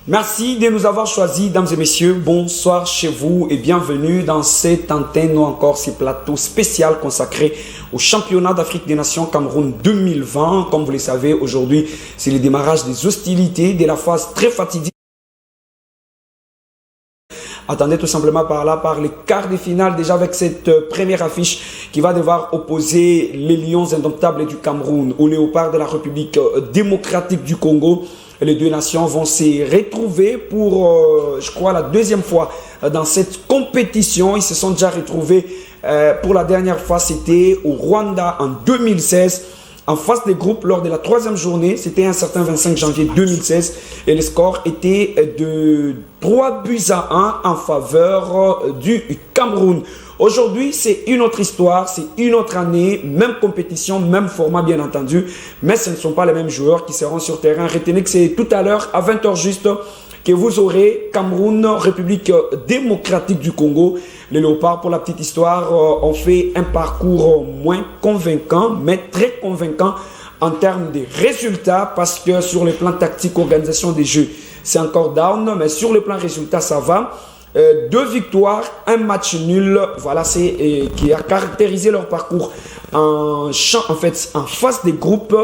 Merci de nous avoir choisis, dames et messieurs. Bonsoir chez vous et bienvenue dans cette antenne ou encore ce plateau spécial consacré au championnat d'Afrique des Nations Cameroun 2020. Comme vous le savez, aujourd'hui, c'est le démarrage des hostilités de la phase très fatidique. Attendez tout simplement par les quarts de finale, déjà avec cette première affiche qui va devoir opposer les Lions indomptables du Cameroun aux Léopards de la République démocratique du Congo. Les deux nations vont se retrouver pour, je crois, la deuxième fois dans cette compétition. Ils se sont déjà retrouvés pour la dernière fois, c'était au Rwanda en 2016. En phase de groupe, lors de la troisième journée, c'était un certain 25 janvier 2016 et le score était de 3-1 en faveur du Cameroun. Aujourd'hui, c'est une autre histoire, c'est une autre année, même compétition, même format bien entendu, mais ce ne sont pas les mêmes joueurs qui seront sur terrain. Retenez que c'est tout à l'heure à 20 h juste que vous aurez Cameroun, République démocratique du Congo. Les Léopards, pour la petite histoire, ont fait un parcours moins convaincant, mais très convaincant en termes de résultats, parce que sur le plan tactique, organisation des jeux, c'est encore down, mais sur le plan résultat, ça va. 2 victoires, un match nul, voilà, c'est qui a caractérisé leur parcours en phase des groupes.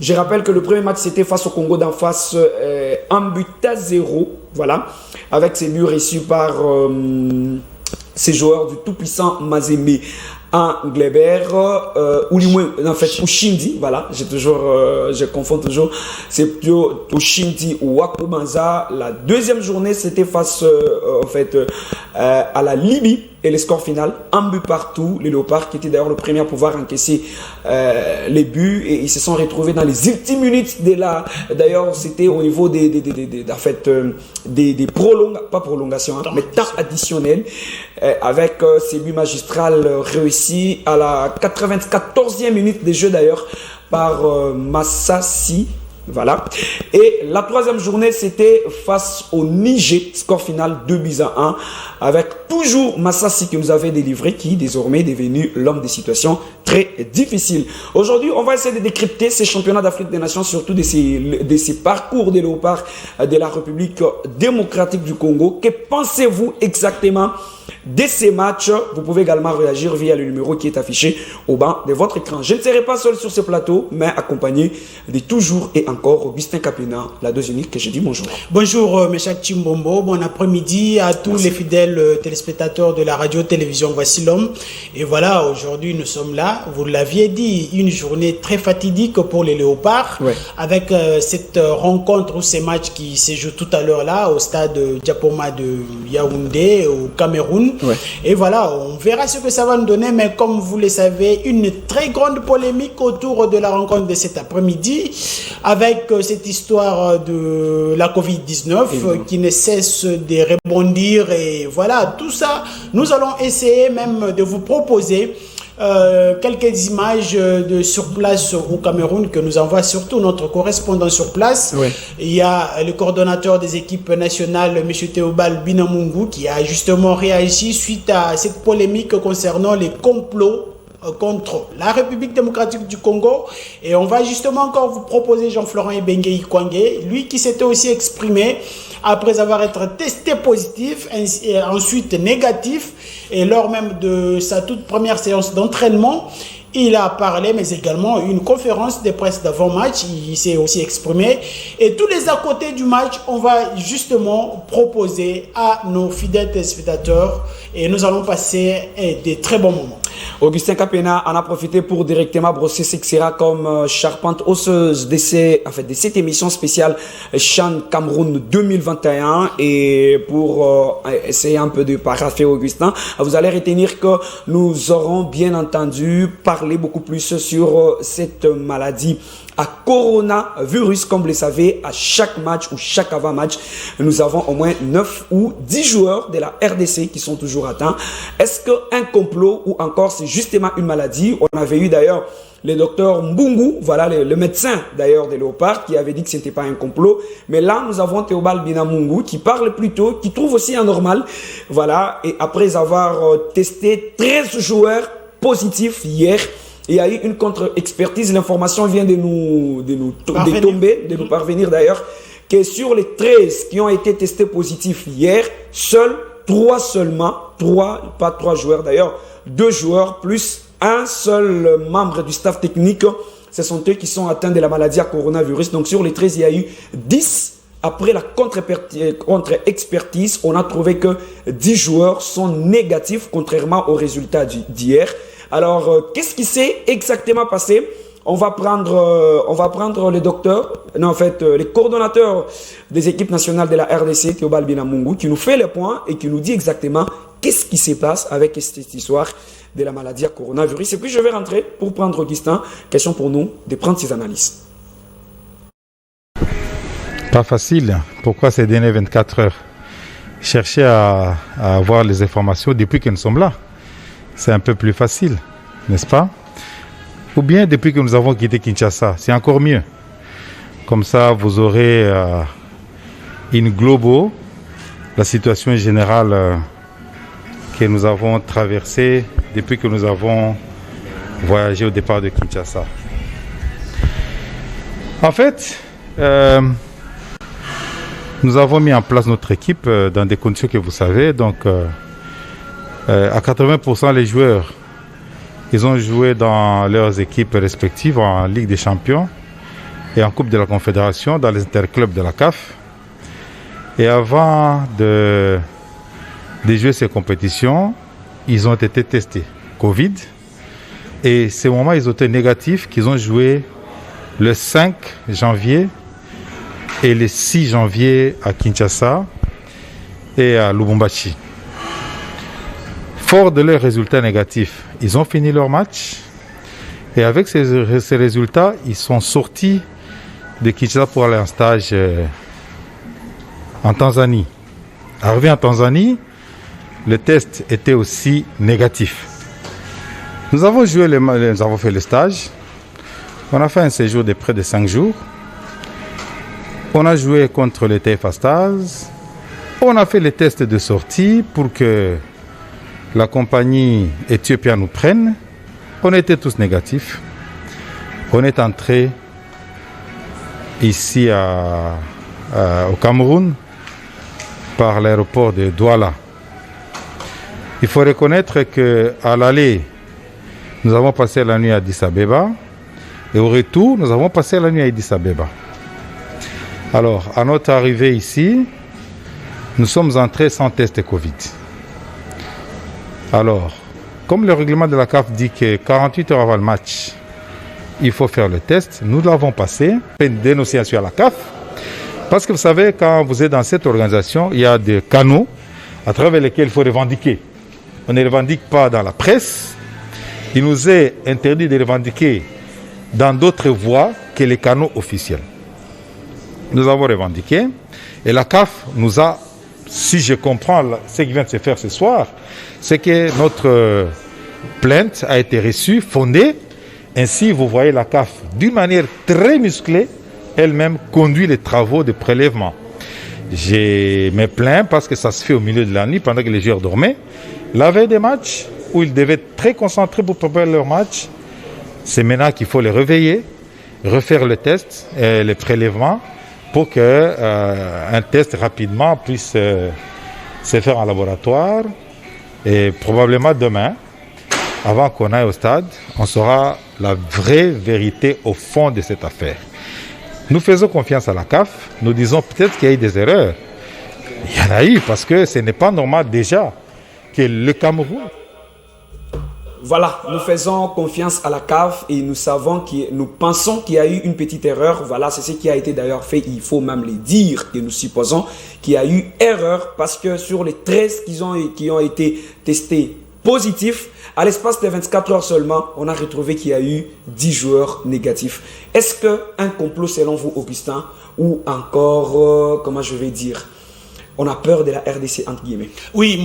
Je rappelle que le premier match c'était face au Congo d'en face, 1-0, voilà, avec ses buts reçus par ces joueurs du tout-puissant Mazembe en Gleber, ou Ushindi, voilà, je confonds toujours, c'est plutôt Ushindi ou Wakumanza. La deuxième journée, c'était face, à la Libye, et le score final, un but partout. Les Léopards, qui étaient d'ailleurs le premier à pouvoir encaisser les buts, et ils se sont retrouvés dans les ultimes minutes de la. D'ailleurs, c'était au niveau des prolongations, mais temps additionnel, avec ces buts magistrales réussis à la 94e minute de jeu d'ailleurs par Massassi. Voilà. Et la troisième journée, c'était face au Niger, score final 2-1, avec toujours Massassi qui nous avait délivré, qui désormais est devenu l'homme des situations très difficiles. Aujourd'hui, on va essayer de décrypter ces championnats d'Afrique des Nations, surtout de ces parcours des Léopards de la République démocratique du Congo. Que pensez-vous exactement de ces matchs? Vous pouvez également réagir via le numéro qui est affiché au bas de votre écran. Je ne serai pas seul sur ce plateau, mais accompagné de toujours et encore Augustin Capena, la dose unique, que je dis bonjour. Bonjour, mes chers Chimbombo. Bon après-midi à tous les fidèles téléspectateurs de la radio-télévision Voici l'Homme. Et voilà, aujourd'hui, nous sommes là. Vous l'aviez dit, une journée très fatidique pour les Léopards, avec cette rencontre ou ces matchs qui se jouent tout à l'heure là, au stade Diapoma de Yaoundé, au Cameroun. Et voilà, on verra ce que ça va nous donner, mais comme vous le savez, une très grande polémique autour de la rencontre de cet après-midi, avec cette histoire de la Covid-19 qui ne cesse de rebondir. Et voilà, tout ça, nous allons essayer même de vous proposer quelques images de sur place au Cameroun que nous envoie surtout notre correspondant sur place. Il y a le coordonnateur des équipes nationales, M. Théobald Binamungu, qui a justement réagi suite à cette polémique concernant les complots contre la République démocratique du Congo. Et on va justement encore vous proposer Jean-Florent Ebengei Kwangé, lui qui s'était aussi exprimé après avoir été testé positif et ensuite négatif, et lors même de sa toute première séance d'entraînement, il a parlé, mais également une conférence de presse d'avant-match, il s'est aussi exprimé. Et tous les à côté du match, on va justement proposer à nos fidèles téléspectateurs, et nous allons passer des très bons moments. Augustin Capena en a profité pour directement brosser ce qui sera comme charpente osseuse de cette émission spéciale Chan Cameroun 2021. Et pour essayer un peu de parapher Augustin, vous allez retenir que nous aurons bien entendu parler beaucoup plus sur cette maladie à coronavirus. Comme vous le savez, à chaque match ou chaque avant-match, nous avons au moins 9 ou 10 joueurs de la RDC qui sont toujours atteints. Est-ce qu'un complot ou encore c'est justement une maladie? On avait eu d'ailleurs le docteur Mbungu, voilà le médecin d'ailleurs des Léopards, qui avait dit que ce n'était pas un complot. Mais là, nous avons Théobald Binamungu qui parle plutôt, qui trouve aussi anormal. Voilà, et après avoir testé 13 joueurs positifs hier, il y a eu une contre-expertise. L'information vient de nous parvenir d'ailleurs, que sur les 13 qui ont été testés positifs hier, seuls 3 seulement, 3, pas 3 joueurs d'ailleurs, 2 joueurs plus un seul membre du staff technique, ce sont eux qui sont atteints de la maladie à coronavirus. Donc sur les 13, il y a eu 10. Après la contre-expertise, on a trouvé que 10 joueurs sont négatifs, contrairement aux résultats d'hier. Alors, qu'est-ce qui s'est exactement passé? On va prendre les docteurs, non, en fait, les coordonnateurs des équipes nationales de la RDC, Théobald Binamungu, qui nous fait le point et qui nous dit exactement qu'est-ce qui se passe avec cette histoire de la maladie à coronavirus. Et puis, je vais rentrer pour prendre Augustin. Question pour nous de prendre ses analyses. Pas facile. Pourquoi ces dernières 24 heures? Chercher à avoir les informations depuis que nous sommes là. C'est un peu plus facile, n'est-ce pas? Ou bien depuis que nous avons quitté Kinshasa, c'est encore mieux. Comme ça, vous aurez une globo, la situation générale que nous avons traversée depuis que nous avons voyagé au départ de Kinshasa. En fait, nous avons mis en place notre équipe dans des conditions que vous savez. Donc, à 80%, les joueurs, ils ont joué dans leurs équipes respectives en Ligue des Champions et en Coupe de la Confédération, dans les interclubs de la CAF. Et avant de jouer ces compétitions, ils ont été testés Covid. Et ces moments, ils ont été négatifs, qu'ils ont joué le 5 janvier et le 6 janvier à Kinshasa et à Lubumbashi. Fort de leurs résultats négatifs, ils ont fini leur match et avec ces résultats, ils sont sortis de Kinshasa pour aller en stage en Tanzanie. Arrivé en Tanzanie, le test était aussi négatif. Nous avons fait le stage. On a fait un séjour de près de 5 jours. On a joué contre les TFA Stars. On a fait les tests de sortie pour que la compagnie Ethiopia nous prenne. On était tous négatifs. On est entré ici au Cameroun par l'aéroport de Douala. Il faut reconnaître qu'à l'aller, nous avons passé la nuit à Addis Abeba et au retour, nous avons passé la nuit à Addis Abeba. Alors, à notre arrivée ici, nous sommes entrés sans test Covid. Alors, comme le règlement de la CAF dit que 48 heures avant le match, il faut faire le test, nous l'avons passé, une dénonciation à la CAF, parce que vous savez, quand vous êtes dans cette organisation, il y a des canaux à travers lesquels il faut revendiquer. On ne revendique pas dans la presse. Il nous est interdit de revendiquer dans d'autres voies que les canaux officiels. Nous avons revendiqué et la CAF nous a, si je comprends ce qui vient de se faire ce soir, c'est que notre plainte a été reçue, fondée. Ainsi, vous voyez la CAF, d'une manière très musclée, elle-même conduit les travaux de prélèvement. Je me plains parce que ça se fait au milieu de la nuit, pendant que les joueurs dormaient. La veille des matchs, où ils devaient être très concentrés pour préparer leur match, c'est maintenant qu'il faut les réveiller, refaire le test, les prélèvements, pour qu'un test rapidement puisse se faire en laboratoire. Et probablement demain, avant qu'on aille au stade, on saura la vraie vérité au fond de cette affaire. Nous faisons confiance à la CAF. Nous disons peut-être qu'il y a eu des erreurs. Il y en a eu parce que ce n'est pas normal déjà que le Cameroun... Voilà, nous faisons confiance à la CAF et nous pensons qu'il y a eu une petite erreur. Voilà, c'est ce qui a été d'ailleurs fait. Il faut même le dire et nous supposons qu'il y a eu erreur parce que sur les 13 qui ont été testés positifs, à l'espace de 24 heures seulement, on a retrouvé qu'il y a eu 10 joueurs négatifs. Est-ce qu'un complot selon vous, Augustin, ou encore, comment je vais dire, on a peur de la RDC entre guillemets? Oui,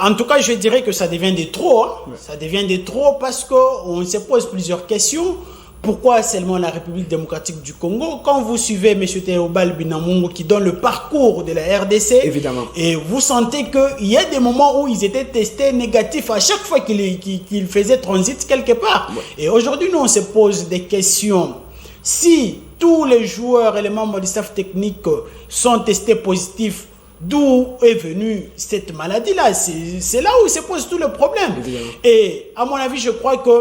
en tout cas, je dirais que ça devient de trop. Hein. Ouais. Ça devient de trop parce qu'on se pose plusieurs questions. Pourquoi seulement la République démocratique du Congo? Quand vous suivez M. Théobald Binamungu qui donne le parcours de la RDC, évidemment, et vous sentez qu'il y a des moments où ils étaient testés négatifs à chaque fois qu'ils faisaient transit quelque part. Ouais. Et aujourd'hui, nous, on se pose des questions. Si tous les joueurs et les membres du staff technique sont testés positifs, d'où est venue cette maladie-là? C'est là où se pose tout le problème. Évidemment. Et à mon avis, je crois que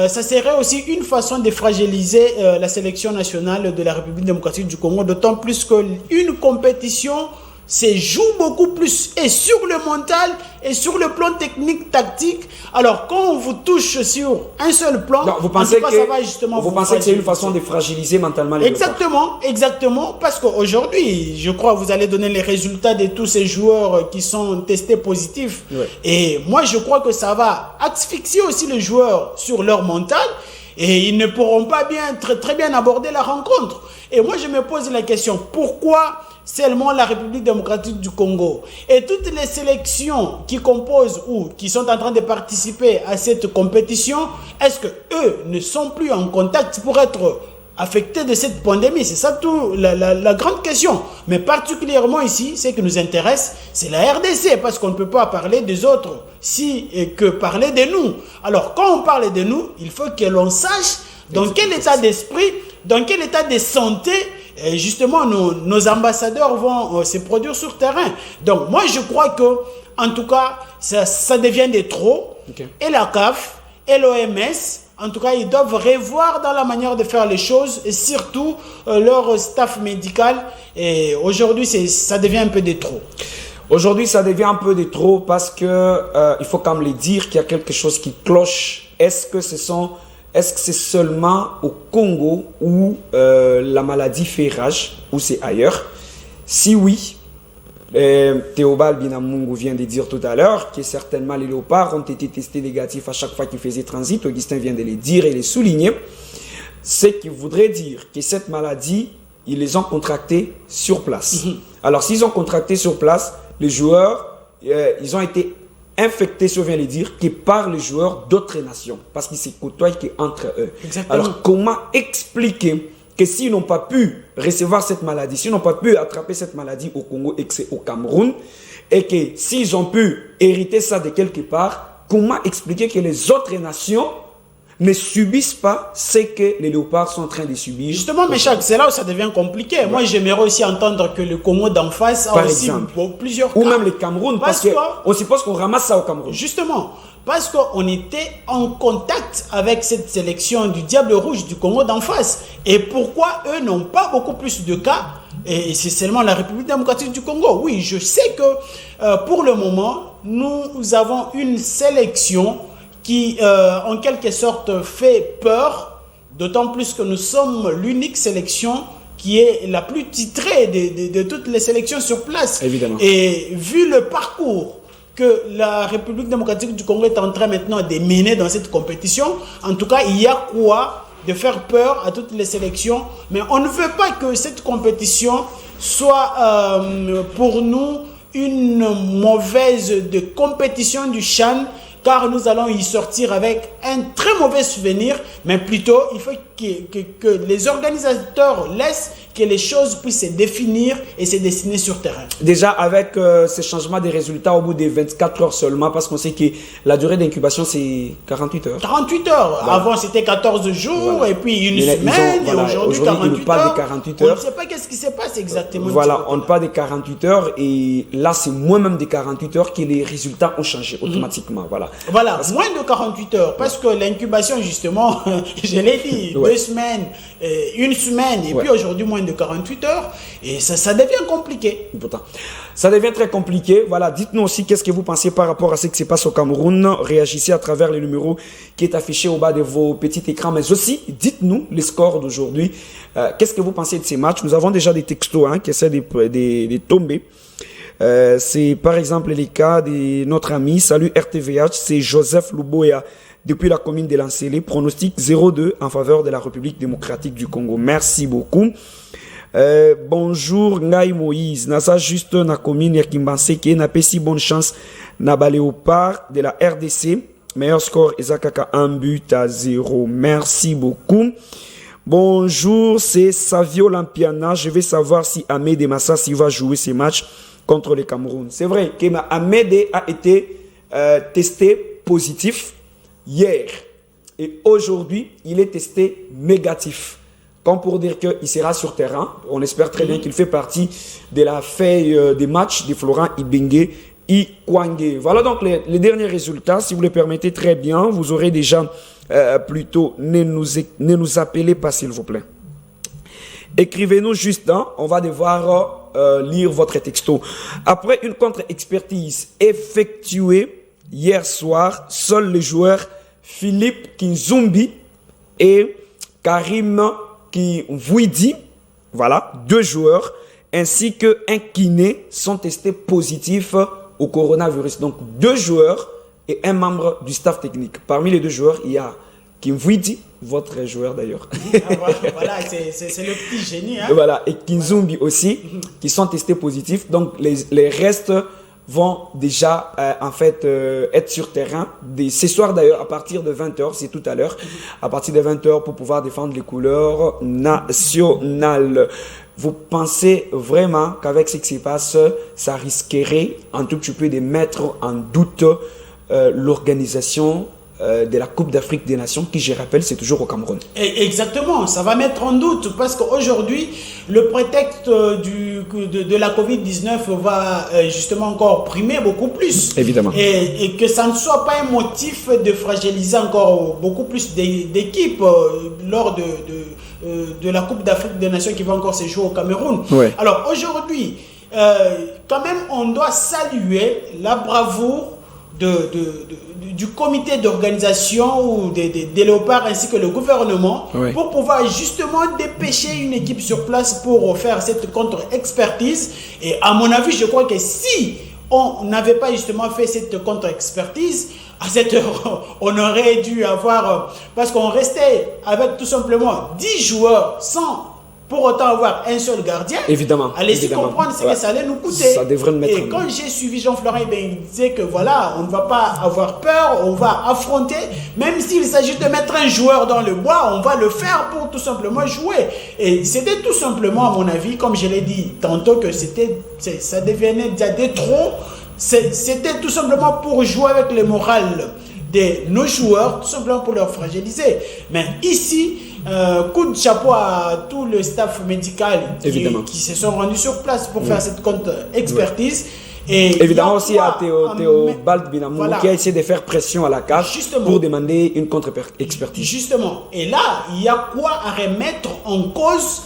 ça serait aussi une façon de fragiliser la sélection nationale de la République démocratique du Congo, d'autant plus qu'une compétition se joue beaucoup plus et sur le mental et sur le plan technique, tactique. Alors quand on vous touche sur un seul plan, vous pensez que ça va justement vous pensez que c'est une façon de fragiliser mentalement les Exactement, exactement, parce qu'aujourd'hui, je crois que vous allez donner les résultats de tous ces joueurs qui sont testés positifs. Ouais. Et moi, je crois que ça va asphyxier aussi les joueurs sur leur mental et ils ne pourront pas très bien aborder la rencontre. Et moi, je me pose la question, pourquoi seulement la République démocratique du Congo et toutes les sélections qui composent ou qui sont en train de participer à cette compétition, est-ce que eux ne sont plus en contact pour être affectés de cette pandémie? C'est ça tout la grande question. Mais particulièrement ici, ce qui nous intéresse, c'est la RDC, parce qu'on ne peut pas parler des autres que parler de nous. Alors quand on parle de nous, il faut que l'on sache dans quel état d'esprit, dans quel état de santé et justement nos ambassadeurs vont se produire sur terrain. Donc moi je crois que en tout cas ça devient de trop. Okay. Et la CAF et l'OMS, en tout cas, ils doivent revoir dans la manière de faire les choses et surtout leur staff médical. Et aujourd'hui ça devient un peu de trop. Aujourd'hui ça devient un peu de trop parce que il faut quand même le dire qu'il y a quelque chose qui cloche. Est-ce que c'est seulement au Congo où la maladie fait rage ou c'est ailleurs? Si oui, Théobald Binamungu vient de dire tout à l'heure que certainement les léopards ont été testés négatifs à chaque fois qu'ils faisaient transit. Augustin vient de le dire et le souligner. Ce qui voudrait dire que cette maladie, ils les ont contractés sur place. Alors s'ils ont contracté sur place, les joueurs, ils ont été infectés, si on vient de le dire, que par les joueurs d'autres nations, parce qu'ils se côtoient entre eux. Exactement. Alors, comment expliquer que s'ils n'ont pas pu recevoir cette maladie, s'ils n'ont pas pu attraper cette maladie au Congo et que c'est au Cameroun, et que s'ils ont pu hériter ça de quelque part, comment expliquer que les autres nations ne subissent pas ce que les léopards sont en train de subir? Justement, Méchac, c'est là où ça devient compliqué. Ouais. Moi, j'aimerais aussi entendre que le Congo d'en face a aussi plusieurs cas. Ou même le Cameroun, parce qu'on suppose qu'on ramasse ça au Cameroun. Justement, parce qu'on était en contact avec cette sélection du Diable Rouge du Congo d'en face. Et pourquoi eux n'ont pas beaucoup plus de cas? Et c'est seulement la République démocratique du Congo. Oui, je sais que pour le moment, nous avons une sélection qui, en quelque sorte, fait peur, d'autant plus que nous sommes l'unique sélection qui est la plus titrée de toutes les sélections sur place. Évidemment. Et vu le parcours que la République démocratique du Congo est en train maintenant de mener dans cette compétition, en tout cas, il y a quoi de faire peur à toutes les sélections. Mais on ne veut pas que cette compétition soit pour nous une mauvaise de compétition du CHAN, car nous allons y sortir avec un très mauvais souvenir, mais plutôt il faut que les organisateurs laissent que les choses puissent se définir et se dessiner sur terrain. Déjà avec ce changement des résultats au bout de 24 heures seulement, parce qu'on sait que la durée d'incubation c'est 48 heures. 48 heures. Voilà. Avant c'était 14 jours, voilà. Et puis une semaine, et aujourd'hui 48 heures. De 48 heures. On ne sait pas qu'est-ce qui se passe exactement. Voilà, on parle de 48 heures et là c'est moins même de 48 heures que les résultats ont changé automatiquement. Voilà. Voilà, moins de 48 heures, parce que l'incubation, justement, je l'ai dit, 2 semaines, 1 semaine, et puis aujourd'hui, moins de 48 heures, et ça devient compliqué. Pourtant, ça devient très compliqué. Voilà, dites-nous aussi qu'est-ce que vous pensez par rapport à ce qui se passe au Cameroun. Réagissez à travers le numéro qui est affiché au bas de vos petits écrans, mais aussi, dites-nous les scores d'aujourd'hui. Qu'est-ce que vous pensez de ces matchs? Nous avons déjà des textos qui essaient de tomber. C'est par exemple les cas de notre ami, salut RTVH, c'est Joseph Luboya depuis la commune de Lancélé, pronostic 0-2 en faveur de la République démocratique du Congo. Merci beaucoup. Bonjour Ngai Moïse, nasa juste na commune ya Kimbanseke, na si bonne chance na Léopard de la RDC, meilleur score Ezakaka 1-0. Merci beaucoup. Bonjour, c'est Savio Lampiana, je vais savoir si Ahmed Massassi va jouer ces matchs contre le Cameroun. C'est vrai que Ahmed a été testé positif hier et aujourd'hui il est testé négatif. comme pour dire qu'il sera sur terrain. On espère très bien qu'il fait partie de la feuille des matchs de Florent Ibenge Ikwangé. Voilà donc les derniers résultats. Si vous le permettez très bien, vous aurez déjà plutôt ne nous appelez pas s'il vous plaît. Écrivez-nous juste, hein, on va devoir lire votre texto. Après une contre-expertise effectuée hier soir, seuls les joueurs Philippe Kinzumbi et Karim Kinvouidi, voilà, 2 joueurs, ainsi qu'un kiné sont testés positifs au coronavirus. Donc 2 joueurs et un membre du staff technique. Parmi les 2 joueurs, il y a Kinvouidi, votre joueur d'ailleurs. Voilà, c'est le petit génie. Hein? Voilà, et Kinzumbi aussi, qui sont testés positifs. Donc les restes vont déjà en fait être sur terrain. Ce soir d'ailleurs, à partir de 20h, c'est tout à l'heure, à partir de 20h pour pouvoir défendre les couleurs nationales. Vous pensez vraiment qu'avec ce qui se passe, ça risquerait un tout petit peu de mettre en doute l'organisation de la Coupe d'Afrique des Nations, qui, je rappelle, c'est toujours au Cameroun. Exactement, ça va mettre en doute parce qu'aujourd'hui, le prétexte de la Covid-19 va justement encore primer beaucoup plus. Évidemment. Et que ça ne soit pas un motif de fragiliser encore beaucoup plus d'équipes lors de la Coupe d'Afrique des Nations qui va encore se jouer au Cameroun. Ouais. Alors aujourd'hui, quand même, on doit saluer la bravoure du comité d'organisation ou des léopards ainsi que le gouvernement pour pouvoir justement dépêcher une équipe sur place pour faire cette contre-expertise. Et à mon avis, je crois que si on n'avait pas justement fait cette contre-expertise, à cette heure, on aurait dû avoir, parce qu'on restait avec tout simplement 10 joueurs sans pour autant avoir un seul gardien. Évidemment. Allez-y comprendre ce que ça allait nous coûter. Ça devrait nous mettre. Et quand j'ai suivi Jean-Florent, il disait que voilà, on ne va pas avoir peur, on va affronter. Même s'il s'agit de mettre un joueur dans le bois, on va le faire pour tout simplement jouer. Et c'était tout simplement, à mon avis, comme je l'ai dit tantôt, que ça devenait déjà des trop. C'était tout simplement pour jouer avec le moral de nos joueurs, tout simplement pour leur fragiliser. Mais ici, coup de chapeau à tout le staff médical qui se sont rendus sur place pour faire cette contre-expertise. Et évidemment aussi à Théobald Binamou qui a essayé de faire pression à la CAF pour demander une contre-expertise. Justement. Et là, il y a quoi à remettre en cause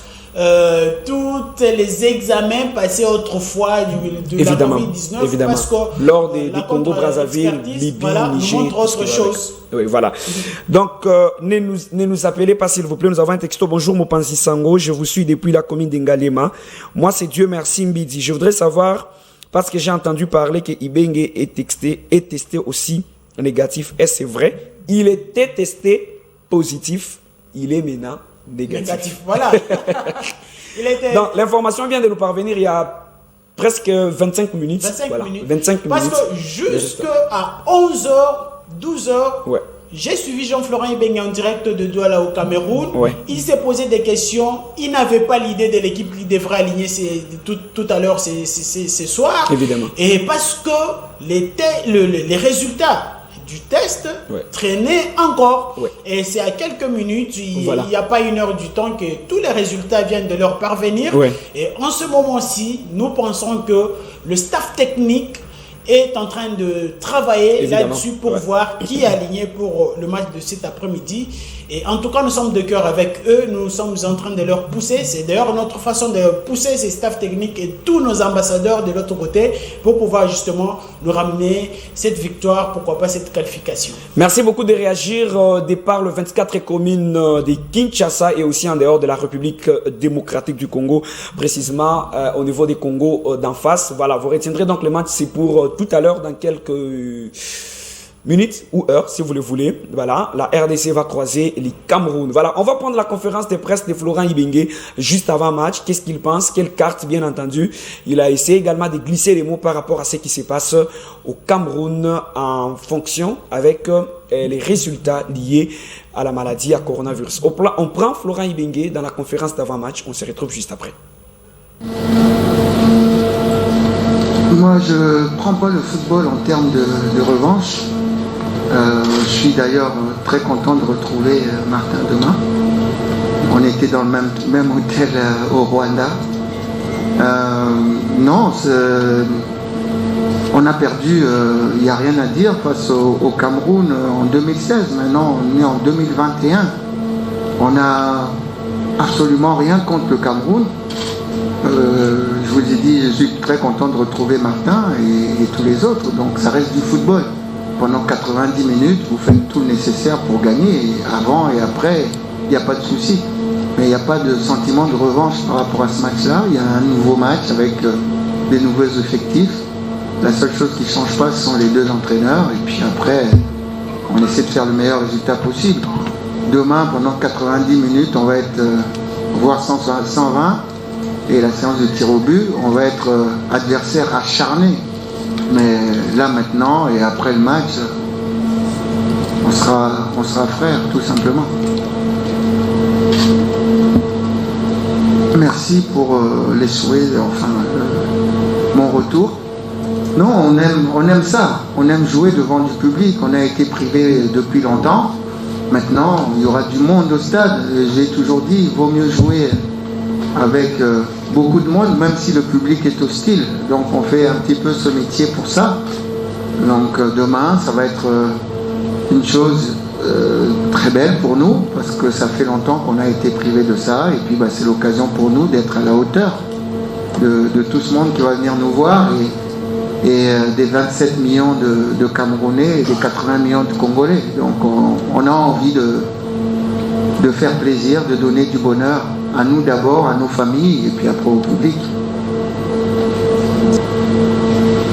tous les examens passés autrefois de la Covid-19 parce que lors des Congo-Brazzaville, Libye, Niger, montre autre chose. Oui, voilà. Donc, ne nous appelez pas s'il vous plaît. Nous avons un texto. Bonjour Mopanzi Sango, je vous suis depuis la commune d'Ngalema. Moi, c'est Dieu merci Mbidi. Je voudrais savoir, parce que j'ai entendu parler que Ibenge est testé aussi négatif. Est-ce vrai? Il était testé positif. Il est maintenant négatif. Voilà. Donc, l'information vient de nous parvenir il y a presque 25 minutes. 25 Parce minutes. que jusqu'à 11h, 12h, j'ai suivi Jean-Florent Ibenge en direct de Douala au Cameroun. Il s'est posé des questions. Il n'avait pas l'idée de l'équipe qui devrait aligner tout à l'heure ce soir. Évidemment. Et parce que les résultats du test traînaient encore. Et c'est à quelques minutes, il n'y a pas une heure du temps que tous les résultats viennent de leur parvenir. Et en ce moment-ci, nous pensons que le staff technique est en train de travailler là-dessus pour voir qui est aligné pour le match de cet après-midi. Et en tout cas, nous sommes de cœur avec eux. Nous sommes en train de leur pousser. C'est d'ailleurs notre façon de pousser ces staffs techniques et tous nos ambassadeurs de l'autre côté pour pouvoir justement nous ramener cette victoire, pourquoi pas cette qualification. Merci beaucoup de réagir de par le 24 communes de Kinshasa et aussi en dehors de la République démocratique du Congo, précisément au niveau des Congos d'en face. Voilà, vous retiendrez donc le match, c'est pour tout à l'heure dans quelques minutes ou heures, si vous le voulez. Voilà, la RDC va croiser les Cameroun. Voilà, on va prendre la conférence de presse de Florent Ibenge juste avant match. Qu'est-ce qu'il pense? Quelle carte, bien entendu? Il a essayé également de glisser les mots par rapport à ce qui se passe au Cameroun en fonction avec les résultats liés à la maladie, à coronavirus. On prend Florent Ibenge dans la conférence d'avant-match. On se retrouve juste après. Moi, je ne prends pas le football en termes de revanche. Je suis d'ailleurs très content de retrouver Martin demain. On était dans le même hôtel au Rwanda. Non, on a perdu, il n'y a rien à dire face au Cameroun en 2016. Maintenant, on est en 2021. On n'a absolument rien contre le Cameroun. Je vous ai dit, je suis très content de retrouver Martin et tous les autres. Donc ça reste du football. Pendant 90 minutes, vous faites tout le nécessaire pour gagner. Et avant et après, il n'y a pas de souci. Mais il n'y a pas de sentiment de revanche par rapport à ce match-là. Il y a un nouveau match avec des nouveaux effectifs. La seule chose qui ne change pas, ce sont les deux entraîneurs. Et puis après, on essaie de faire le meilleur résultat possible. Demain, pendant 90 minutes, on va être voire 120. Et la séance de tir au but, on va être adversaire acharné. Mais là maintenant, et après le match, on sera frères, tout simplement. Merci pour les souhaits, enfin, mon retour. Non, on aime ça. On aime jouer devant du public. On a été privé depuis longtemps. Maintenant, il y aura du monde au stade. J'ai toujours dit, il vaut mieux jouer avec beaucoup de monde, même si le public est hostile. Donc on fait un petit peu ce métier pour ça. Donc demain, ça va être une chose très belle pour nous, parce que ça fait longtemps qu'on a été privé de ça. Et puis c'est l'occasion pour nous d'être à la hauteur de tout ce monde qui va venir nous voir, et des 27 millions de Camerounais et des 80 millions de Congolais. Donc on a envie de faire plaisir, de donner du bonheur à nous d'abord, à nos familles, et puis après au public.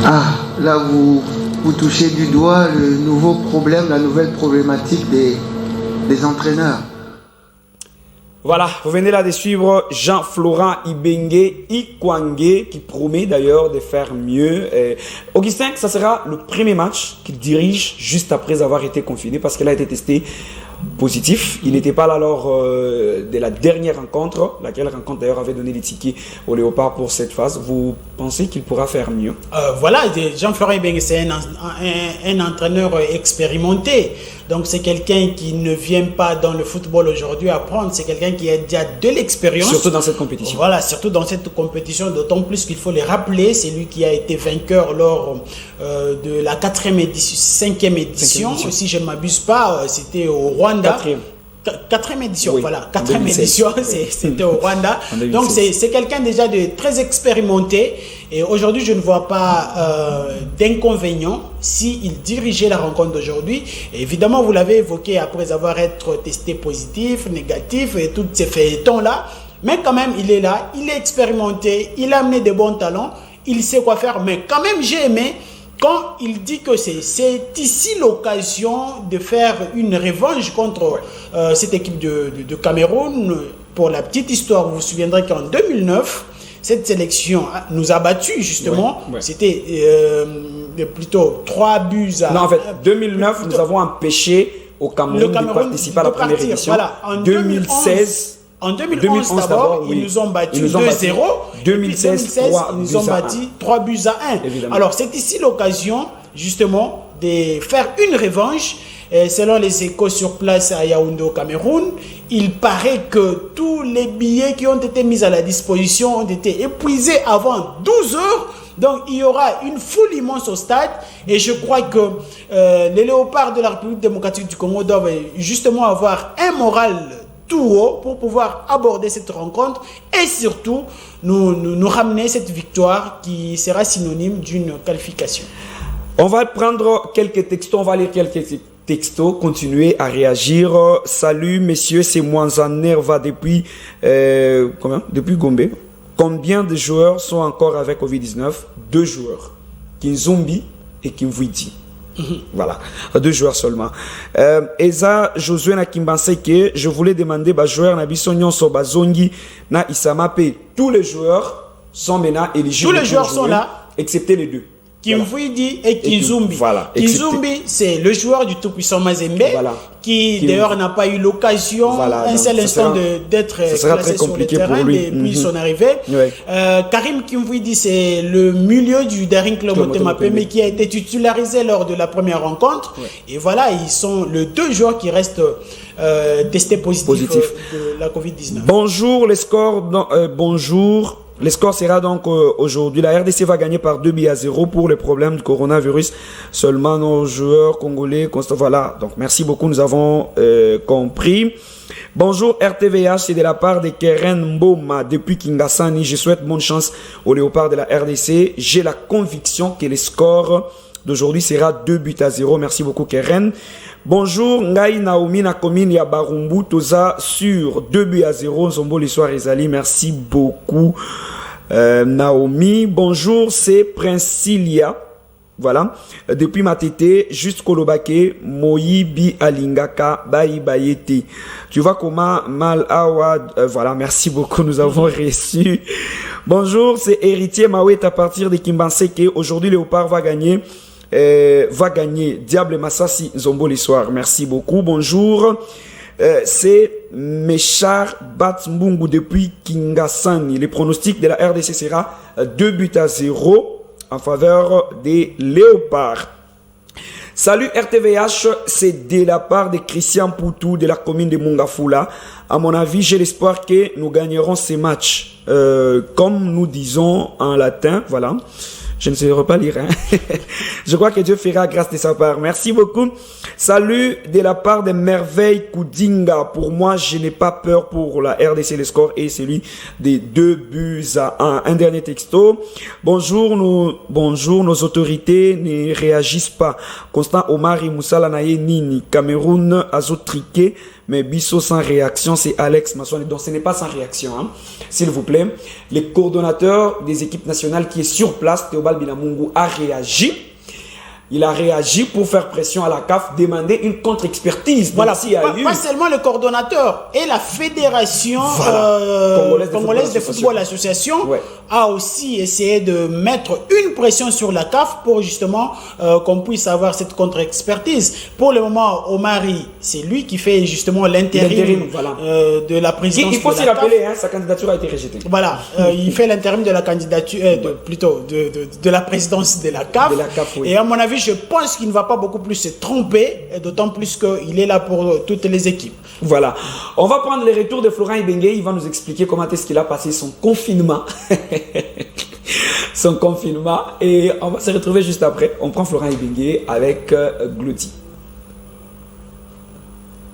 Ah, là vous touchez du doigt le nouveau problème, la nouvelle problématique des entraîneurs. Voilà, vous venez là de suivre Jean-Florent Ibenge Ikwangé, qui promet d'ailleurs de faire mieux. Augustin, ça sera le premier match qu'il dirige juste après avoir été confiné, parce qu'il a été testé positif. Il n'était pas là lors de la dernière rencontre, laquelle rencontre d'ailleurs avait donné les tickets au Léopard pour cette phase. Vous pensez qu'il pourra faire mieux? Voilà, Jean-Florent Ibenge, c'est un entraîneur expérimenté. Donc c'est quelqu'un qui ne vient pas dans le football aujourd'hui apprendre, c'est quelqu'un qui a déjà de l'expérience. Surtout dans cette compétition. Voilà, surtout dans cette compétition, d'autant plus qu'il faut le rappeler, c'est lui qui a été vainqueur lors de la 5e édition. Si je ne m'abuse pas, c'était au Rwanda. 4e édition, oui, voilà, 4e édition, c'était au Rwanda. Donc c'est quelqu'un déjà de très expérimenté, et aujourd'hui je ne vois pas d'inconvénient s'il dirigeait la rencontre d'aujourd'hui. Évidemment, vous l'avez évoqué, après avoir été testé positif, négatif et tous ces feuilletons-là, mais quand même il est là, il est expérimenté, il a amené de bons talents, il sait quoi faire, mais quand même j'ai aimé quand il dit que c'est ici l'occasion de faire une revanche contre cette équipe de Cameroun. Pour la petite histoire, vous vous souviendrez qu'en 2009, cette sélection nous a battus justement. Ouais. C'était plutôt 3 buts à... Non, en fait, 2009, nous avons empêché au Cameroun de participer à la première édition. Voilà. En 2016... En 2011 d'abord, oui, ils nous ont battu 2-0. 2016, ils nous ont battu 3 buts à 1. Évidemment. Alors, c'est ici l'occasion, justement, de faire une revanche. Et selon les échos sur place à Yaoundé au Cameroun, il paraît que tous les billets qui ont été mis à la disposition ont été épuisés avant 12 heures. Donc, il y aura une foule immense au stade. Et je crois que les léopards de la République démocratique du Congo doivent justement avoir un moral tout haut pour pouvoir aborder cette rencontre et surtout nous ramener cette victoire qui sera synonyme d'une qualification. On va prendre quelques textos, on va lire quelques textos, continuer à réagir. Salut messieurs, c'est Mwanzanerva depuis depuis Gombe. Combien de joueurs sont encore avec Covid-19? 2 joueurs, Kinzombi et Kimvuiti. Voilà, 2 joueurs seulement. Eza Josué na Kimbanseke, je voulais demander joueurs na Bisonyon Sobazongi na Isamape. Tous les joueurs sont maintenant éligibles. Tous les joueurs sont là, excepté les 2. Kimfuidi et Kinzumbi. Voilà. Kinzumbi, c'est le joueur du tout-puissant Mazembe, qui d'ailleurs n'a pas eu l'occasion un seul instant d'être placé sur le terrain depuis son arrivée. Karim Kimfuidi, c'est le milieu du Daring Club Motema Pembe qui a été titularisé lors de la première rencontre. Et voilà, ils sont les deux joueurs qui restent testés positifs de la Covid-19. Bonjour, les scores. Bonjour. Le score sera donc aujourd'hui. La RDC va gagner par 2-0 pour les problèmes du coronavirus. Seulement nos joueurs congolais constat. Voilà. Donc merci beaucoup. Nous avons compris. Bonjour RTVH, c'est de la part de Keren Mboma depuis Kingasani. Je souhaite bonne chance aux léopards de la RDC. J'ai la conviction que le score d'aujourd'hui sera 2-0. Merci beaucoup Keren. Bonjour, Ngai Naomi na commune ya Barumbu, Toza sur 2-0, Zombo l'histoire Ezali, merci beaucoup Naomi. Bonjour, c'est Princilia, voilà, depuis Matete jusqu'au Lobake, Moyibi Alingaka, Bayi Bayete. Tu vois comment mal Awad, voilà, merci beaucoup, nous avons reçu. Bonjour, c'est Héritier Mawet à partir de Kimbanseke, aujourd'hui Léopard va gagner. Diable Massassi Zombo l'histoire. Merci beaucoup. Bonjour. C'est Méchar Batmbungu depuis Kingasani. Le pronostic de la RDC sera 2-0 en faveur des Léopards. Salut RTVH, c'est de la part de Christian Poutou de la commune de Mungafula. À mon avis, j'ai l'espoir que nous gagnerons ces matchs. Comme nous disons en latin, voilà. Je ne saurais pas lire. Hein? Je crois que Dieu fera grâce de sa part. Merci beaucoup. Salut de la part de Merveille Koudinga. Pour moi, je n'ai pas peur pour la RDC. Le score est celui des 2-1. Un dernier texto. Bonjour, nos autorités ne réagissent pas. Constant Omari Moussala Naye Nini. Cameroun Azotriqué. Mais Bisso sans réaction, c'est Alex Massoane. Donc ce n'est pas sans réaction, hein. S'il vous plaît. Le coordonnateur des équipes nationales qui est sur place, Théobald Binamungu, a réagi. Il a réagi pour faire pression à la CAF, demander une contre-expertise. Voilà, pas seulement le coordonnateur et la fédération congolaise de football association a aussi essayé de mettre une pression sur la CAF pour justement qu'on puisse avoir cette contre-expertise. Pour le moment, Omari, c'est lui qui fait justement l'intérim de la présidence. Il faut s'y rappeler, hein, sa candidature a été rejetée. Voilà, il fait l'intérim de la candidature, de la présidence de la CAF. Et à mon avis, je pense qu'il ne va pas beaucoup plus se tromper, d'autant plus qu'il est là pour toutes les équipes. Voilà. On va prendre les retours de Florent Ibenge. Il va nous expliquer comment est-ce qu'il a passé son confinement. Son confinement. Et on va se retrouver juste après. On prend Florent Ibenge avec Glody.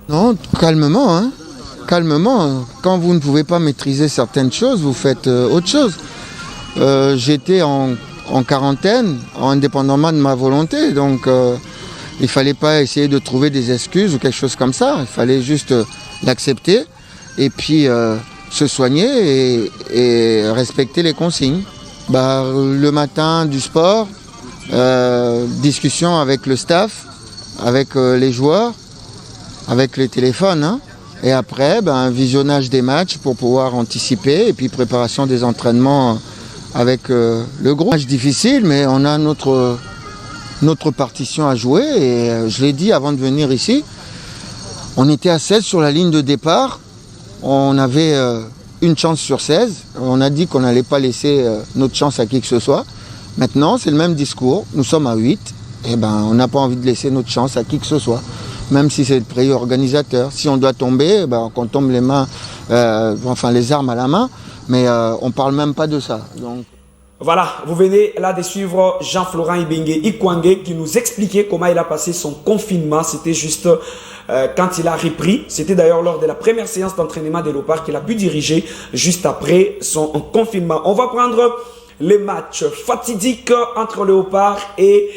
Non, calmement, hein. Calmement. Quand vous ne pouvez pas maîtriser certaines choses, vous faites autre chose. J'étais en quarantaine, indépendamment de ma volonté. Donc, il ne fallait pas essayer de trouver des excuses ou quelque chose comme ça. Il fallait juste l'accepter et puis se soigner et respecter les consignes. Le matin, du sport, discussion avec le staff, avec les joueurs, avec les téléphones. Hein. Et après, visionnage des matchs pour pouvoir anticiper et puis préparation des entraînements avec le groupe. Match difficile, mais on a notre partition à jouer. Et je l'ai dit avant de venir ici, on était à 16 sur la ligne de départ. On avait une chance sur 16. On a dit qu'on n'allait pas laisser notre chance à qui que ce soit. Maintenant, c'est le même discours. Nous sommes à 8. Et on n'a pas envie de laisser notre chance à qui que ce soit. Même si c'est le pays organisateur. Si on doit tomber, qu'on tombe les mains, les armes à la main. Mais on ne parle même pas de ça. Donc... Voilà, vous venez là de suivre Jean-Florent Ibenge Ikwangé qui nous expliquait comment il a passé son confinement. C'était juste quand il a repris. C'était d'ailleurs lors de la première séance d'entraînement des Léopards qu'il a pu diriger juste après son confinement. On va prendre les matchs fatidiques entre Léopards et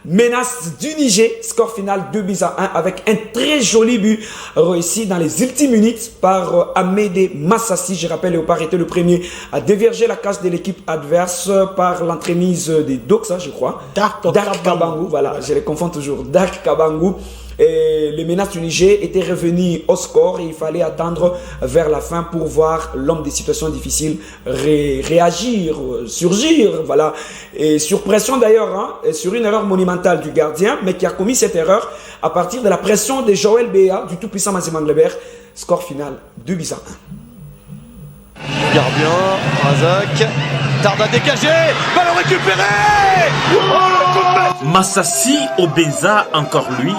Menace du Niger, score final 2-1 avec un très joli but réussi dans les ultimes minutes par Amédée Massassi. Je rappelle, Léopard était le premier à déverger la cage de l'équipe adverse par l'entremise des Doxa, je crois. Dark Kabangu, voilà, je les confonds toujours. Dark Kabangu les menaces du Niger étaient revenues au score et il fallait attendre vers la fin pour voir l'homme des situations difficiles réagir, surgir, voilà. Et sur pression d'ailleurs, hein, sur une erreur monumentale du gardien, mais qui a commis cette erreur à partir de la pression de Joël Béa, du tout-puissant Mazembe Anglebert. Score final 2-1. Gardien, Razak, tarde à dégager, ballon récupéré. Massassi Obenza, encore lui,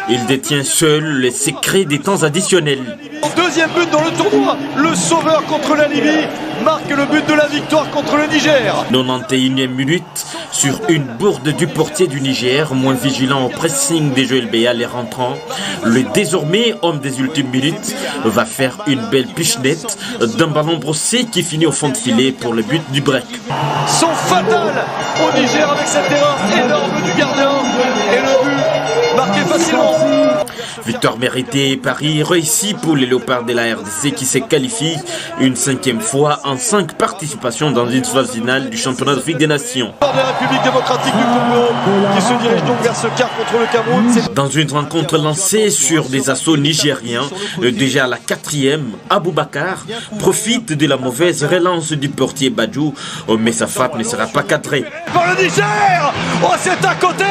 il détient seul les secrets des temps additionnels. Deuxième but dans le tournoi, le sauveur contre la Libye marque le but de la victoire contre le Niger. 91e minute, sur une bourde du portier du Niger, moins vigilant au pressing des Joël Béa, les rentrants, le désormais homme des ultimes minutes va faire une belle pichenette d'un ballon brossé qui finit au fond de filet pour le but du break. Sont fatales au Niger avec cette erreur énorme du gardien et le but marqué facilement. Victoire méritée, Paris réussi pour les Léopards de la RDC qui se qualifient une 5e fois en 5 participations dans une phase finale du championnat d'Afrique des Nations. De la République démocratique du Congo qui se dirige donc vers ce quart contre le Cameroun. Dans une rencontre lancée sur des assauts nigériens, déjà à la 4e, Aboubakar profite de la mauvaise relance du portier Badjou, mais sa frappe ne sera pas cadrée. Pour le Niger, oh c'est à côté.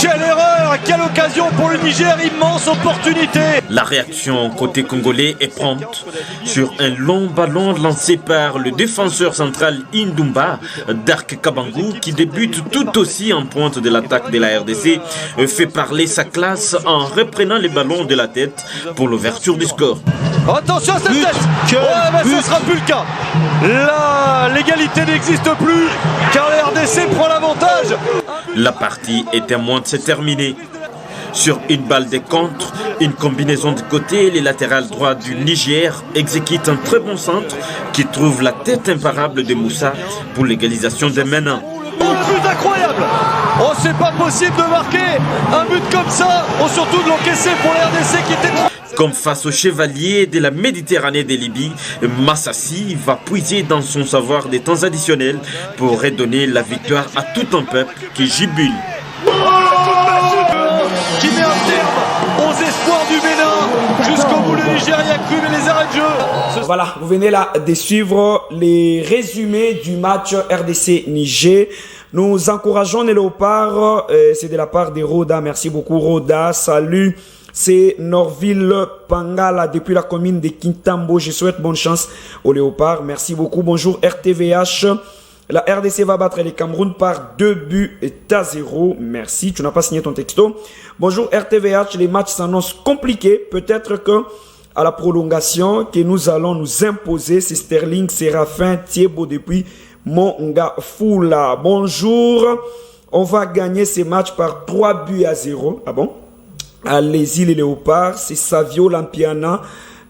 Quelle erreur, quelle occasion pour le Niger, immense opportunité. La réaction côté congolais est prompte sur un long ballon lancé par le défenseur central Indumba, Dark Kabangou, qui débute tout aussi en pointe de l'attaque de la RDC, fait parler sa classe en reprenant les ballons de la tête pour l'ouverture du score. Attention à cette tête. Ouais, mais ce sera plus le cas. Là, l'égalité n'existe plus car la RDC prend l'avantage. La partie est témoin de se terminer. Sur une balle de contre, une combinaison de côté, les latérales droits du Niger exécutent un très bon centre qui trouve la tête imparable de Moussa pour l'égalisation des Ménins. Oh, le but incroyable. Oh, c'est pas possible de marquer un but comme ça. Oh, surtout de l'encaisser pour la RDC qui était... Comme face aux chevaliers de la Méditerranée des Libye, Massassi va puiser dans son savoir des temps additionnels pour redonner la victoire à tout un peuple qui jubile. Qui met un terme aux espoirs du Bénin. Jusqu'au bout, le Nigeria cru mais les arrêts de jeu. Voilà, vous venez là de suivre les résumés du match RDC-Niger. Nous encourageons les Léopards, c'est de la part de Roda. Merci beaucoup Roda, salut. C'est Norville Pangala depuis la commune de Kintambo. Je souhaite bonne chance aux Léopards. Merci beaucoup. Bonjour RTVH. La RDC va battre les Cameroun par 2-0. Merci. Tu n'as pas signé ton texto. Bonjour RTVH. Les matchs s'annoncent compliqués. Peut-être que à la prolongation que nous allons nous imposer. C'est Sterling, Séraphin, Thiebo depuis Mongafula. Bonjour. On va gagner ces matchs par 3-0. Ah bon? Allez-y les Léopards, c'est Savio Lampiana.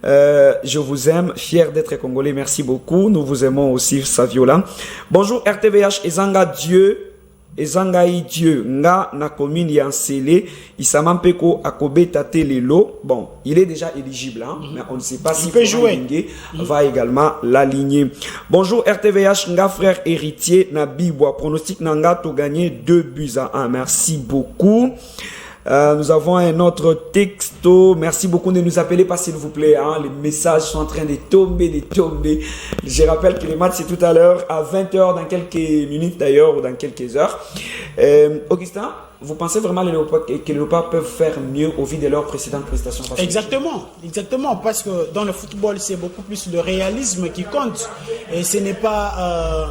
Je vous aime, fier d'être congolais, merci beaucoup. Nous vous aimons aussi, Saviola. Bonjour RTVH, Ezanga Dieu, Ezangai Dieu, Nga na commune Yansele, Isamampeko Akobe Tate Lelo. Bon, il est déjà éligible, hein, mais on ne sait pas si Bengue va également l'aligner. Bonjour RTVH, Nga frère héritier, Nabibois, pronostic Nanga to gagner 2-1. Merci beaucoup. Nous avons un autre texto. Merci beaucoup de nous appeler, pas s'il vous plaît. Hein. Les messages sont en train de tomber, Je rappelle que les matchs, c'est tout à l'heure, à 20h, dans quelques minutes d'ailleurs, ou dans quelques heures. Augustin, vous pensez vraiment que les Léopards peuvent faire mieux au vu de leurs précédentes prestations? Exactement, parce que dans le football, c'est beaucoup plus le réalisme qui compte. Et ce n'est pas,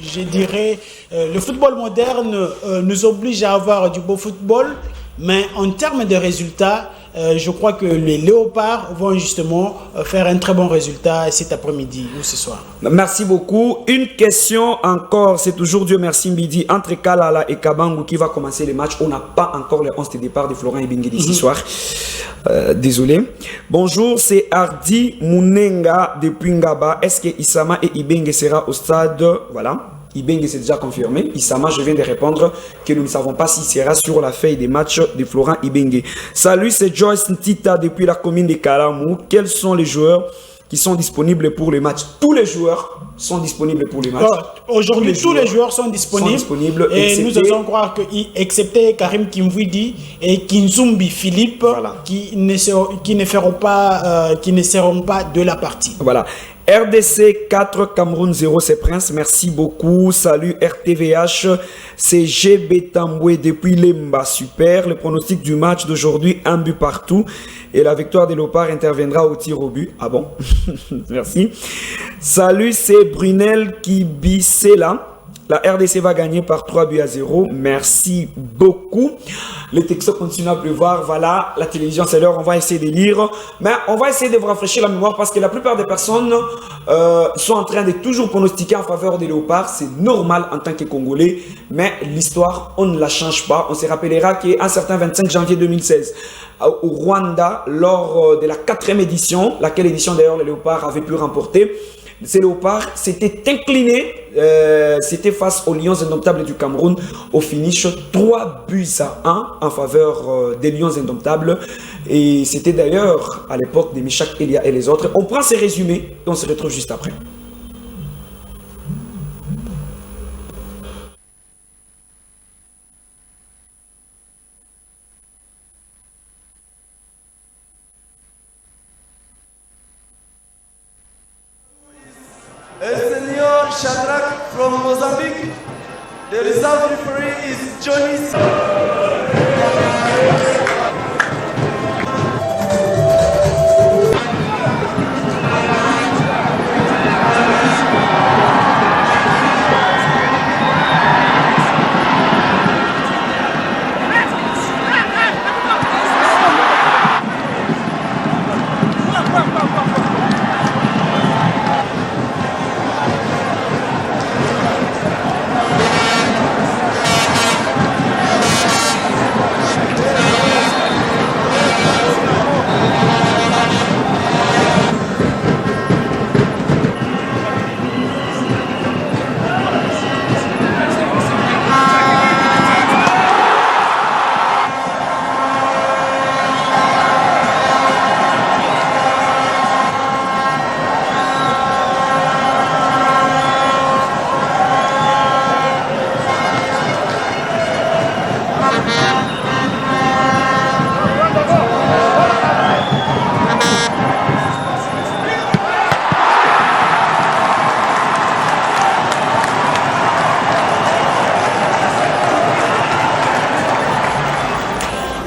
je dirais, le football moderne nous oblige à avoir du beau football. Mais en termes de résultats, je crois que les Léopards vont justement faire un très bon résultat cet après-midi ou ce soir. Merci beaucoup. Une question encore, c'est toujours Dieu merci midi entre Kalala et Kabangu qui va commencer les matchs. On n'a pas encore le 11 de départ de Florent Ibenge d'ici soir. Désolé. Bonjour, c'est Hardy Mounenga depuis Ngaba. Est-ce que Isama et Ibenge sera au stade? Voilà. Ibenge c'est déjà confirmé. Isama, je viens de répondre que nous ne savons pas s'il sera sur la feuille des matchs de Florent Ibenge. Salut, c'est Joyce Ntita depuis la commune de Kalamou. Quels sont les joueurs qui sont disponibles pour le match. Tous les joueurs sont disponibles pour les matchs. Aujourd'hui, tous les joueurs sont disponibles et nous osons croire que, excepté Karim Kimvidi et Kinzumbi Philippe, voilà, qui ne seront pas de la partie. Voilà. RDC 4, Cameroun 0, c'est Prince. Merci beaucoup. Salut RTVH. C'est GB Tamboué depuis Lemba. Super. Le pronostic du match d'aujourd'hui, un but partout. Et la victoire des Léopards interviendra au tir au but. Ah bon? Merci. Salut, c'est Brunel Kibisela. La RDC va gagner par 3-0. Merci beaucoup. Les textos continuent à pleuvoir. Voilà, la télévision, c'est l'heure. On va essayer de lire. Mais on va essayer de vous rafraîchir la mémoire parce que la plupart des personnes sont en train de toujours pronostiquer en faveur des Léopards. C'est normal en tant que Congolais. Mais l'histoire, on ne la change pas. On se rappellera qu'un certain 25 janvier 2016, au Rwanda, lors de la 4e édition, laquelle édition d'ailleurs les Léopards avaient pu remporter, ces Léopards s'étaient inclinés, c'était face aux Lions Indomptables du Cameroun, au finish 3-1 en faveur des Lions Indomptables. Et c'était d'ailleurs à l'époque de Michak Elia et les autres. On prend ces résumés et on se retrouve juste après. Senor Shadrach from Mozambique. The reserve referee is Johnny.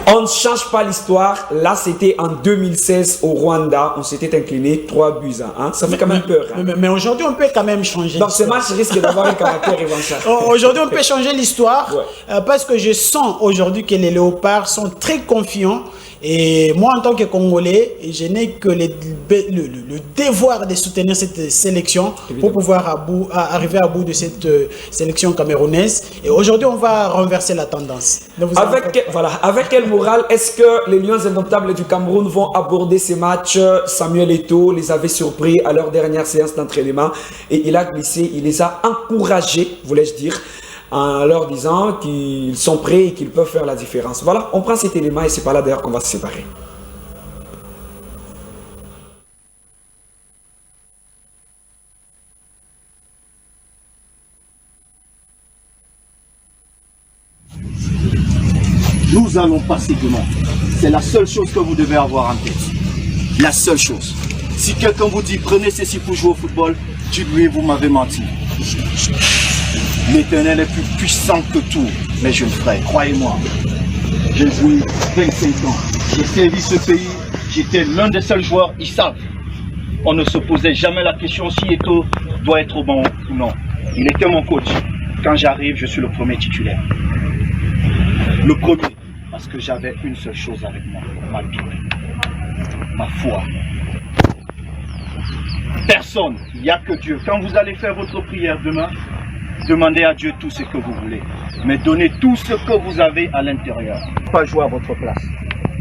On ne change pas l'histoire. Là, c'était en 2016 au Rwanda. On s'était incliné 3-1. Hein? Ça fait quand même peur. Hein? Mais aujourd'hui, on peut quand même changer. Donc, ce match risque d'avoir un caractère revanchard. Aujourd'hui, on peut changer l'histoire parce que je sens aujourd'hui que les Léopards sont très confiants. Et moi, en tant que Congolais, je n'ai que le devoir de soutenir cette sélection pour pouvoir arriver à bout de cette sélection camerounaise. Et aujourd'hui, on va renverser la tendance. Avec quel moral est-ce que les Lions Indomptables du Cameroun vont aborder ces matchs? Samuel Eto'o les avait surpris à leur dernière séance d'entraînement et il a glissé, il les a encouragés, voulais-je dire, en leur disant qu'ils sont prêts et qu'ils peuvent faire la différence. Voilà, on prend cet élément et c'est pas là d'ailleurs qu'on va se séparer. Nous allons passer demain. C'est la seule chose que vous devez avoir en tête. La seule chose. Si quelqu'un vous dit prenez ceci pour jouer au football, dites-lui vous m'avez menti. L'Éternel est plus puissant que tout, mes jeunes frères, croyez-moi. J'ai joué 25 ans, j'ai servi ce pays, j'étais l'un des seuls joueurs, ils savent. On ne se posait jamais la question si Eto'o doit être au banc ou non. Il était mon coach. Quand j'arrive, je suis le premier titulaire. Le premier, parce que j'avais une seule chose avec moi, ma Bible, ma foi. Personne, il n'y a que Dieu. Quand vous allez faire votre prière demain, demandez à Dieu tout ce que vous voulez, mais donnez tout ce que vous avez à l'intérieur. Pas jouer à votre place.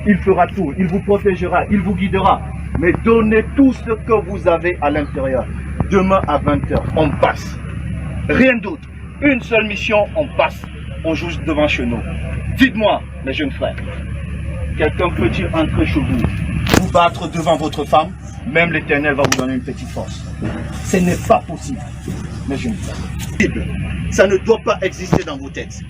Il fera tout, il vous protégera, il vous guidera, mais donnez tout ce que vous avez à l'intérieur. Demain à 20h, on passe. Rien d'autre. Une seule mission, on passe. On joue devant chez nous. Dites-moi, mes jeunes frères, quelqu'un peut-il entrer chez vous vous battre devant votre femme, même l'Éternel va vous donner une petite force. Ce n'est pas possible, mes jeunes frères. Ça ne doit pas exister dans vos têtes.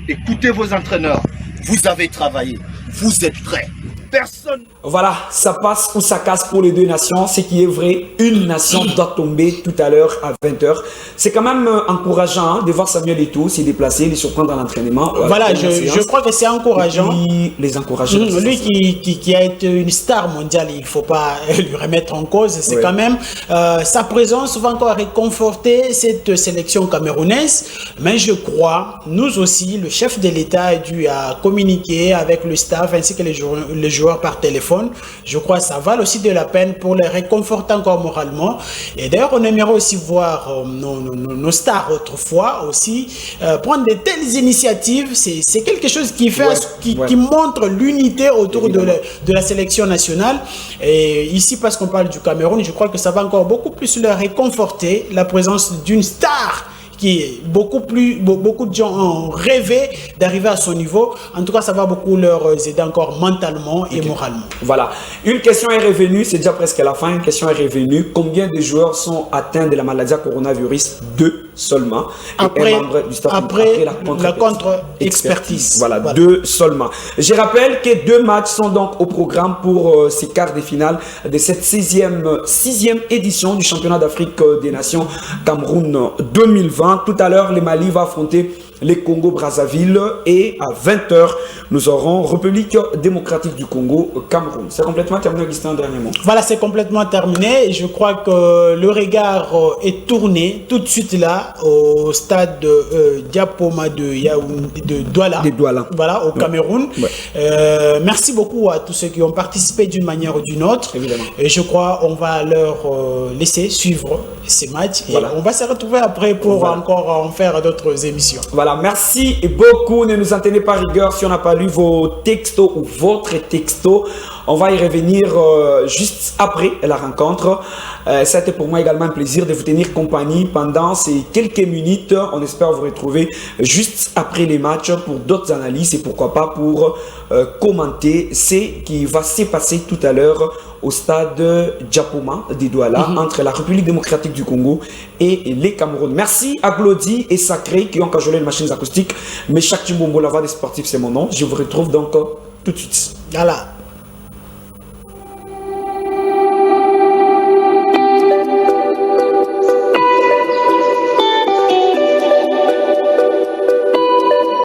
Écoutez vos entraîneurs, vous avez travaillé, vous êtes prêts. Personne. Voilà, ça passe ou ça casse pour les deux nations. Ce qui est vrai, une nation doit tomber tout à l'heure à 20h. C'est quand même encourageant de voir Samuel Eto'o s'y déplacer, les surprendre dans l'entraînement. Voilà, je crois que c'est encourageant. Les encourager. Lui qui a été une star mondiale, il ne faut pas lui remettre en cause. C'est quand même sa présence va encore réconforter cette sélection camerounaise. Mais je crois, nous aussi, le chef de l'État a dû communiquer avec le staff ainsi que les joueurs par téléphone. Je crois que ça vale aussi de la peine pour les réconforter encore moralement. Et d'ailleurs, on aimerait aussi voir nos stars autrefois aussi prendre de telles initiatives. C'est quelque chose qui fait, qui montre l'unité autour de la sélection nationale. Et ici, parce qu'on parle du Cameroun, je crois que ça va encore beaucoup plus leur réconforter la présence d'une star qui beaucoup de gens ont rêvé d'arriver à son niveau. En tout cas, ça va beaucoup leur aider encore mentalement et moralement. Voilà. Une question est revenue, c'est déjà presque la fin. Une question est revenue. Combien de joueurs sont atteints de la maladie à coronavirus? 2 seulement. Après la contre-expertise. Voilà, 2 seulement. Je rappelle que 2 matchs sont donc au programme pour ces quarts de finale de cette 6e édition du championnat d'Afrique des Nations Cameroun 2020. Tout à l'heure, le Mali va affronter les Congo-Brazzaville et à 20h, nous aurons République démocratique du Congo, Cameroun. C'est complètement terminé, Augustin, un dernier mot. Voilà, c'est complètement terminé. Je crois que le regard est tourné tout de suite là au stade Diapoma de Douala. Voilà, au Cameroun. Merci beaucoup à tous ceux qui ont participé d'une manière ou d'une autre. Évidemment. Et je crois qu'on va leur laisser suivre ces matchs. Et on va se retrouver après pour encore en faire d'autres émissions. Voilà, merci beaucoup. Ne nous en tenez pas rigueur si on n'a pas lu vos textos ou votre texto. On va y revenir juste après la rencontre. Ça a été pour moi également un plaisir de vous tenir compagnie pendant ces quelques minutes. On espère vous retrouver juste après les matchs pour d'autres analyses et pourquoi pas pour commenter ce qui va se passer tout à l'heure au stade Diapoma de Douala entre la République démocratique du Congo et les Cameroun. Merci à Glody et Sacré qui ont cajolé les machines acoustiques. Mais chaque Chimbombo, la voix des sportifs, c'est mon nom. Je vous retrouve donc tout de suite. Voilà.